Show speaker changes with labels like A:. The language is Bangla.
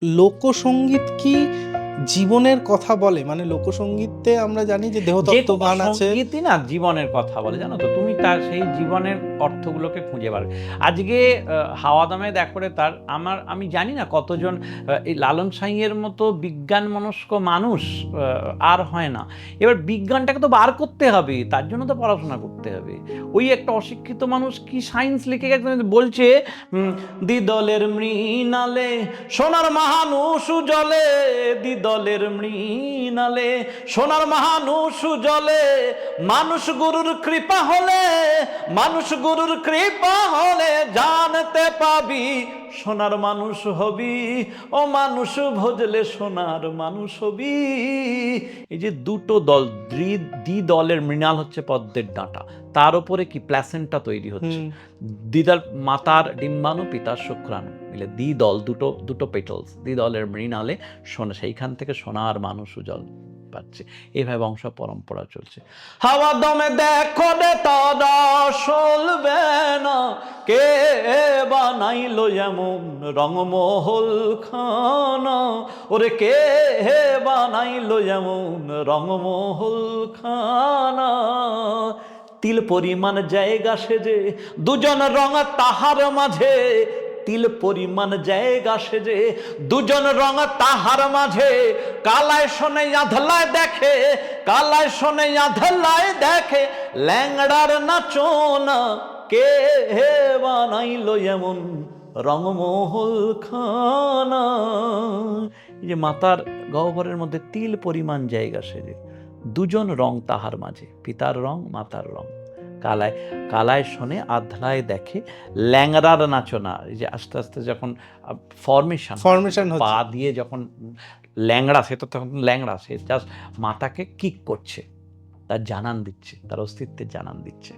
A: লোকসঙ্গীত কি জীবনের কথা বলে? মানে লোকসঙ্গীতে আমরা জানি যে দেহতত্ত্ব গান আছে।
B: সঙ্গীতই না জীবনের কথা বলে, জানো তো, তুমি তার সেই জীবনের অর্থগুলোকে খুঁজে বার। আজকে হাওয়া দামে দেখরে তার আমি জানি না কতজন এই লালন সাঁইয়ের মতো বিজ্ঞান মনস্ক মানুষ আর হয় না। এবার বিজ্ঞানটাকে তো বার করতে হবে, তার জন্য তো পড়াশোনা করতে হবে। ওই একটা অশিক্ষিত মানুষ কি সায়েন্স লিখে গেছে, বলছে দ্বিদলের মৃণালে সোনার মহানুষ জলে, দ্বিদলের মৃণালে সোনার মহানুষ জলে, মানুষ গুরুর কৃপা হলে, মানুষ গুরুর কৃপা হলে জানতে পাবি সোনার মানুষ হবি, ও মানুষ ভজলে সোনার মানুষ হবি। এই যে দুটো দল, দ্বিদলের মৃণাল হচ্ছে পদ্মের ডাঁটা, তার উপরে কি প্ল্যাসেন্টা তৈরি হচ্ছে। দ্বিদল মাতার ডিম্বাণু পিতার শুক্রাণু মিলে দ্বিদল, দুটো পেটলস, দ্বিদলের মৃণালে সোনা, সেইখান থেকে সোনার মানুষ জল পাচ্ছে। এইভাবে বংশ পরম্পরা চলছে। হাওয়া দমে দেখো রে তারা চলবে না, কে বানাইলো এমন রংমহল খানা, ওরে কে বানাইলো এমন রংমহল খানা। তিল পরিমাণ জায়গা সেজে দুজন রঙ তাহার মাঝে, তিল পরিমাণ জায়গা সেজে দুজন রঙ তাহার মাঝে, কালায় শোনে আধলায় দেখে, কালায় শোনে আধলায় দেখে, ল্যাংড়ার নাচনা কে বানাইলো এমন রংমহল খানা। এই যে মাতার গহ্বরের মধ্যে তিল পরিমাণ জায়গা সেজে দুজন রং তাহার মাঝে, পিতার রং মাতার রং, কালায় কালায় শোনে আধলায় দেখে, ল্যাংড়ার নাচনা। এই যে আস্তে আস্তে যখন ফরমেশন পা দিয়ে যখন ল্যাংড়া, সে তো তখন ল্যাংড়া, সে জাস্ট মাতাকে কিক করছে, তার জানান দিচ্ছে, তার অস্তিত্বের জানান দিচ্ছে।